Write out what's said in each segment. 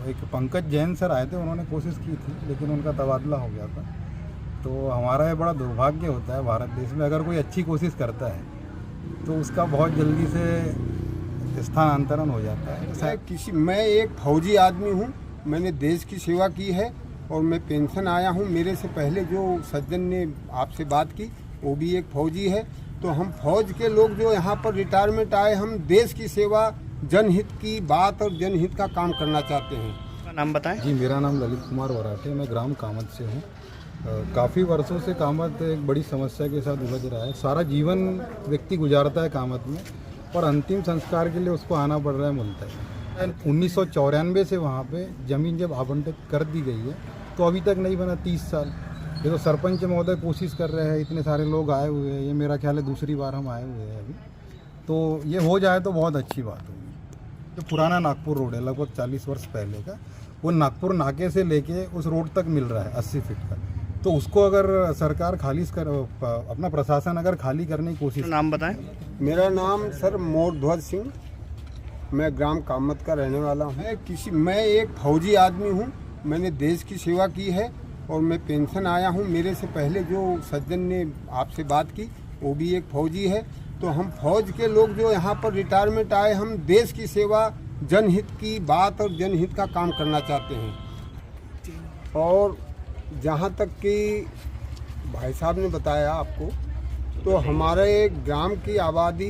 एक पंकज जैन सर आए थे, उन्होंने कोशिश की थी लेकिन उनका तबादला हो गया था। तो हमारा ये बड़ा दुर्भाग्य होता है भारत देश में, अगर कोई अच्छी कोशिश करता है तो उसका बहुत जल्दी से स्थानांतरण हो जाता है। मैं एक फौजी आदमी हूँ, मैंने देश की सेवा की है और मैं पेंशन आया हूँ। मेरे से पहले जो सज्जन ने आपसे बात की वो भी एक फौजी है। तो हम फौज के लोग जो यहाँ पर रिटायरमेंट आए, हम देश की सेवा, जनहित की बात और जनहित का काम करना चाहते हैं। नाम बताएं। जी, मेरा नाम ललित कुमार वराटे, मैं ग्राम कामत से हूँ। काफ़ी वर्षों से कामत एक बड़ी समस्या के साथ उलझ रहा है। सारा जीवन व्यक्ति गुजारता है कामत में और अंतिम संस्कार के लिए उसको आना पड़ रहा है मुल्ताई। 1994 से वहाँ पे ज़मीन जब आवंटित कर दी गई है तो अभी तक नहीं बना, 30 साल। ये तो सरपंच महोदय कोशिश कर रहे हैं, इतने सारे लोग आए हुए हैं, ये मेरा ख्याल है दूसरी बार हम आए हुए हैं अभी। तो ये हो जाए तो बहुत अच्छी बात होगी। जो पुराना नागपुर रोड है लगभग 40 वर्ष पहले का, वो नागपुर नाके से लेके उस रोड तक मिल रहा है 80 फीट का। तो उसको अगर सरकार अपना प्रशासन अगर खाली करने की कोशिश। नाम बताएं। मेरा नाम सर मोरध्वज सिंह, मैं ग्राम कामत का रहने वाला हूँ। मैं एक फौजी आदमी हूँ, मैंने देश की सेवा की है और मैं पेंशन आया हूँ। मेरे से पहले जो सज्जन ने आपसे बात की वो भी एक फौजी है। तो हम फौज के लोग जो यहाँ पर रिटायरमेंट आए, हम देश की सेवा, जनहित की बात और जनहित का काम करना चाहते हैं। और जहाँ तक कि भाई साहब ने बताया आपको, तो हमारे ग्राम की आबादी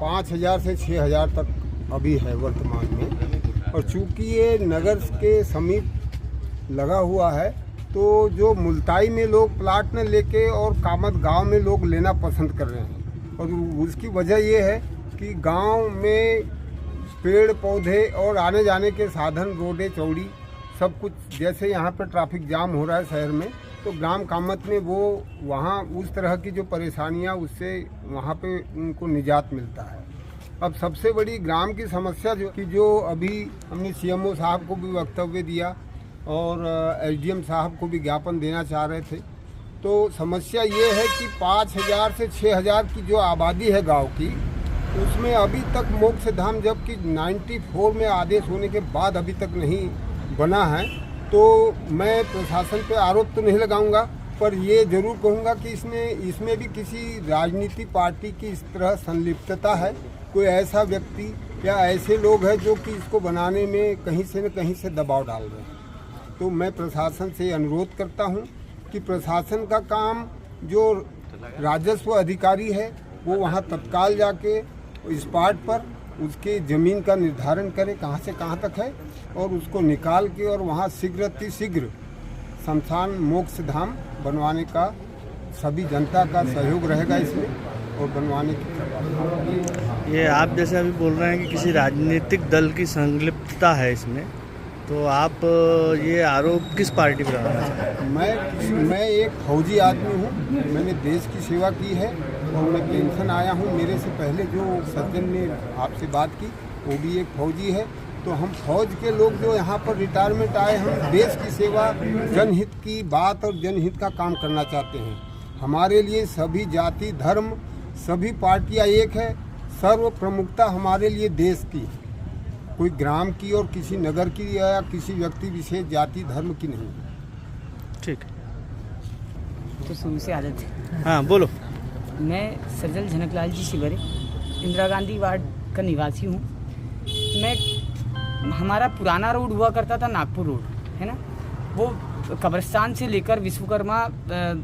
5000 से 6000 तक अभी है वर्तमान में। और चूँकि ये नगर के समीप लगा हुआ है तो जो मुल्ताई में लोग प्लाट न लेके और कामत गांव में लोग लेना पसंद कर रहे हैं। और उसकी वजह ये है कि गांव में पेड़ पौधे और आने जाने के साधन, रोडें चौड़ी, सब कुछ, जैसे यहाँ पर ट्रैफिक जाम हो रहा है शहर में, तो ग्राम कामत में वो वहाँ उस तरह की जो परेशानियाँ, उससे वहाँ पे उनको निजात मिलता है। अब सबसे बड़ी ग्राम की समस्या जो अभी हमने सीएमओ साहब को भी वक्तव्य दिया और एसडीएम साहब को भी ज्ञापन देना चाह रहे थे। तो समस्या ये है कि 5000 से 6000 की जो आबादी है गांव की, उसमें अभी तक मोक्ष धाम, जबकि 94 में आदेश होने के बाद अभी तक नहीं बना है। तो मैं प्रशासन पे आरोप तो नहीं लगाऊंगा, पर ये जरूर कहूँगा कि इसमें भी किसी राजनीतिक पार्टी की इस तरह संलिप्तता है। कोई ऐसा व्यक्ति या ऐसे लोग हैं जो कि इसको बनाने में कहीं से न कहीं से दबाव डाल रहे हैं। तो मैं प्रशासन से अनुरोध करता हूं कि प्रशासन का काम, जो राजस्व अधिकारी है वो वहां तत्काल जाके स्पॉट पर उसके ज़मीन का निर्धारण करे कहां से कहां तक है, और उसको निकाल के और वहां शीघ्र शमशान मोक्ष धाम बनवाने का सभी जनता का सहयोग रहेगा इसमें, और बनवाने की। ये आप जैसे अभी बोल रहे हैं कि किसी राजनीतिक दल की संलिप्तता है इसमें, तो आप ये आरोप किस पार्टी पर लगाना चाहते हैं? मैं एक फौजी आदमी हूँ, मैंने देश की सेवा की है और मैं पेंशन आया हूँ। मेरे से पहले जो सज्जन ने आपसे बात की वो भी एक फौजी है। तो हम फौज के लोग जो यहाँ पर रिटायरमेंट आए, हम देश की सेवा, जनहित की बात और जनहित का काम करना चाहते हैं। हमारे लिए सभी जाति, धर्म, सभी पार्टियाँ एक है। सर्व प्रमुखता हमारे लिए देश की है, कोई ग्राम की और किसी नगर की या किसी व्यक्ति विशेष जाति धर्म की नहीं। ठीक तो शुरू से आदत है। हाँ बोलो। मैं सज्जल झनकलाल जी शिवरे, इंदिरा गांधी वार्ड का निवासी हूँ। हमारा पुराना रोड हुआ करता था नागपुर रोड, है ना, वो कब्रिस्तान से लेकर विश्वकर्मा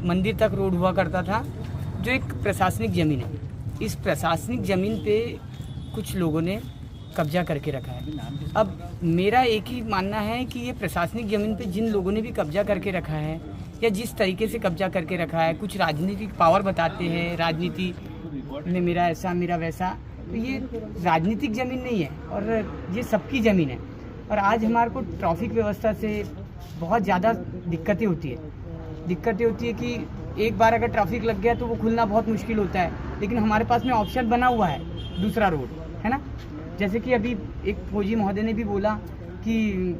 मंदिर तक रोड हुआ करता था, जो एक प्रशासनिक ज़मीन है। इस प्रशासनिक ज़मीन पे कुछ लोगों ने कब्जा करके रखा है। अब मेरा एक ही मानना है कि ये प्रशासनिक ज़मीन पे जिन लोगों ने भी कब्जा करके रखा है, या जिस तरीके से कब्जा करके रखा है, कुछ राजनीतिक पावर बताते हैं, राजनीति में मेरा ऐसा मेरा वैसा, तो ये राजनीतिक ज़मीन नहीं है और ये सबकी ज़मीन है। और आज हमारे को ट्रैफिक व्यवस्था से बहुत ज़्यादा दिक्कतें होती है कि एक बार अगर ट्रैफिक लग गया तो वो खुलना बहुत मुश्किल होता है। लेकिन हमारे पास में ऑप्शन बना हुआ है दूसरा रोड, है ना। जैसे कि अभी एक फौजी महोदय ने भी बोला कि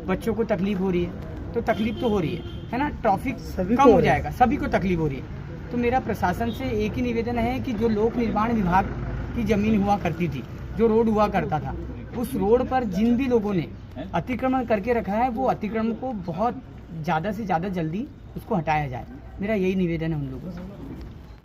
बच्चों को तकलीफ हो रही है, तो तकलीफ तो हो रही है ना, ट्रैफिक कम हो जाएगा, सभी को तकलीफ हो रही है। तो मेरा प्रशासन से एक ही निवेदन है कि जो लोक निर्माण विभाग की ज़मीन हुआ करती थी, जो रोड हुआ करता था, उस रोड पर जिन भी लोगों ने अतिक्रमण करके रखा है, वो अतिक्रमण को बहुत ज़्यादा से ज़्यादा जल्दी उसको हटाया जाए। मेरा यही निवेदन है उन लोगों से।